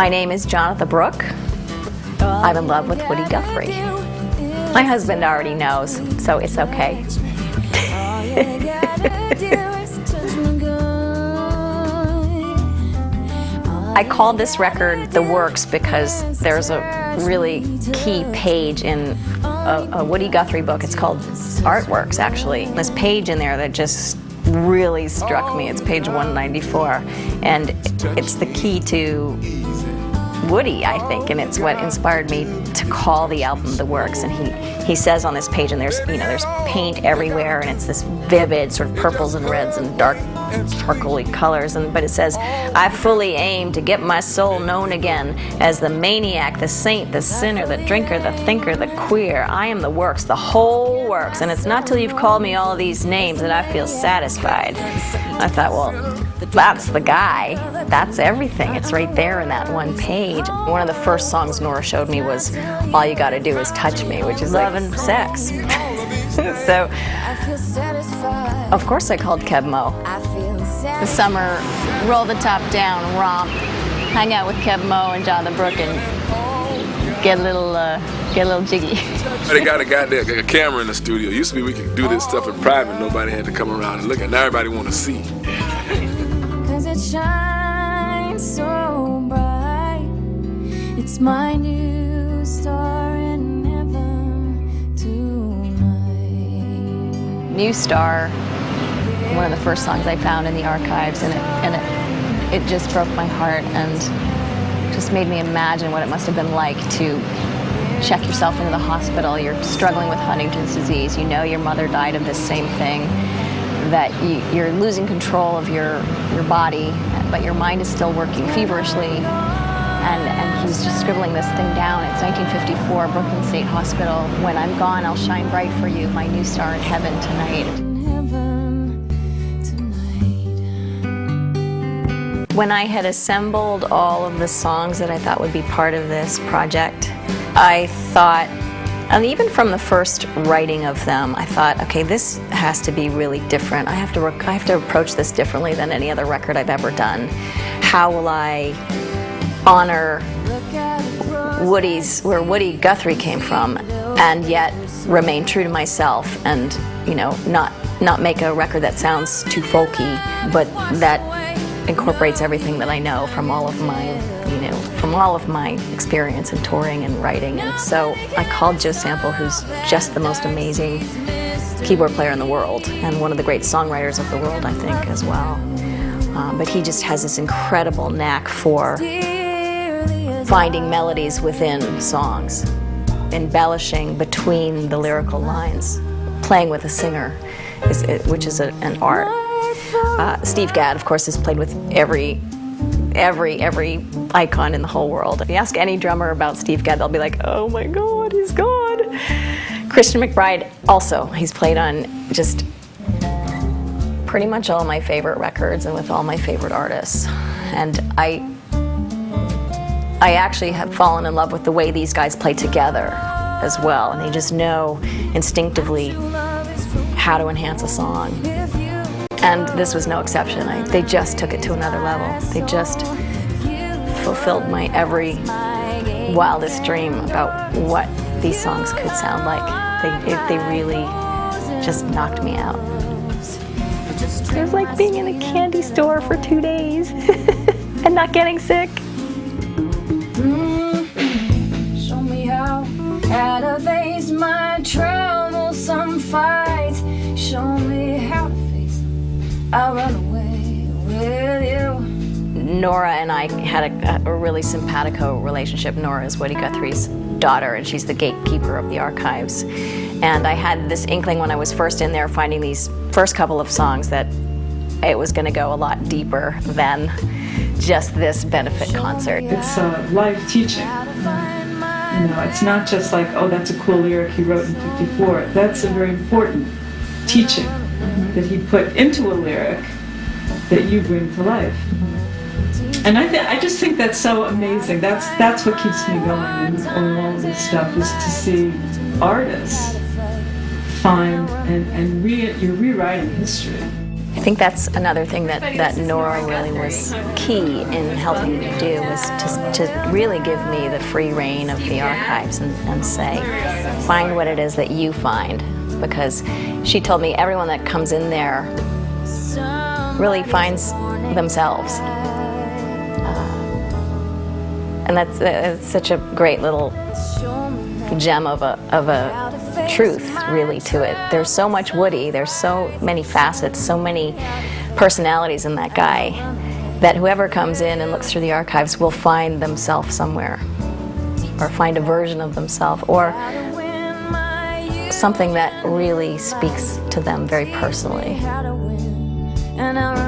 My name is Jonatha Brooke. I'm in love with Woody Guthrie. My husband already knows, so it's okay. I called this record The Works because there's a really key page in a Woody Guthrie book. It's called Artworks, actually. This page in there that just really struck me. It's page 194, and it's the key to Woody, I think, and it's what inspired me to call the album The Works. And he says on this page, and there's paint everywhere, and it's this vivid sort of purples and reds and dark sparkly colors, but it says, I fully aim to get my soul known again as the maniac, the saint, the sinner, the drinker, the thinker, the queer. I am the works, the whole works, and it's not till you've called me all of these names that I feel satisfied. I thought, well, that's the guy. That's everything. It's right there in that one page. One of the first songs Nora showed me was All You Gotta Do Is Touch Me, which is love and sex. So, of course I called Keb Mo. The summer, roll the top down, romp, hang out with Keb Mo and Jonatha Brooke and get a little jiggy. They got a camera in the studio. Used to be we could do this stuff in private. Nobody had to come around and look at it. Now everybody want to see. Cause it shines so bright. It's my new star in heaven tonight. New Star, one of the first songs I found in the archives, and it just broke my heart and just made me imagine what it must have been like to check yourself into the hospital. You're struggling with Huntington's disease. You know your mother died of this same thing, that you're losing control of your body, but your mind is still working feverishly. And he's just scribbling this thing down. It's 1954, Brooklyn State Hospital. When I'm gone, I'll shine bright for you, my new star in heaven tonight. When I had assembled all of the songs that I thought would be part of this project, I thought, and even from the first writing of them, I thought, okay, this has to be really different. I have to approach this differently than any other record I've ever done. How will I honor where Woody Guthrie came from, and yet remain true to myself, and not make a record that sounds too folky, but that incorporates everything that I know from all of my experience in touring and writing. And so I called Joe Sample, who's just the most amazing keyboard player in the world and one of the great songwriters of the world, I think, as well. But he just has this incredible knack for finding melodies within songs, embellishing between the lyrical lines, playing with a singer, which is an art. Steve Gadd, of course, has played with every icon in the whole world. If you ask any drummer about Steve Gadd, they'll be like, oh my God, he's God. Christian McBride also, he's played on just pretty much all my favorite records and with all my favorite artists. And I actually have fallen in love with the way these guys play together as well, and they just know instinctively how to enhance a song. And this was no exception. They just took it to another level. They just fulfilled my every wildest dream about what these songs could sound like. They really just knocked me out. It was like being in a candy store for 2 days and not getting sick. Show me how to face my troublesome fights. Show me how to face it. I'll run away with you. Nora and I had a really simpatico relationship. Nora is Woody Guthrie's daughter, and she's the gatekeeper of the archives. And I had this inkling when I was first in there finding these first couple of songs that it was going to go a lot deeper than just this benefit concert. It's life teaching. It's not just like, oh, that's a cool lyric he wrote in '54. That's a very important teaching that he put into a lyric that you bring to life. And I just think that's so amazing. That's what keeps me going in all of this stuff, is to see artists find and you're rewriting history. I think that's another thing that Nora really was key in helping me do, was to really give me the free reign of the archives and say, find what it is that you find. Because she told me everyone that comes in there really finds themselves. And that's such a great little gem of a truth, really, to it. There's so much Woody, there's so many facets, so many personalities in that guy, that whoever comes in and looks through the archives will find themselves somewhere, or find a version of themselves, or something that really speaks to them very personally. And I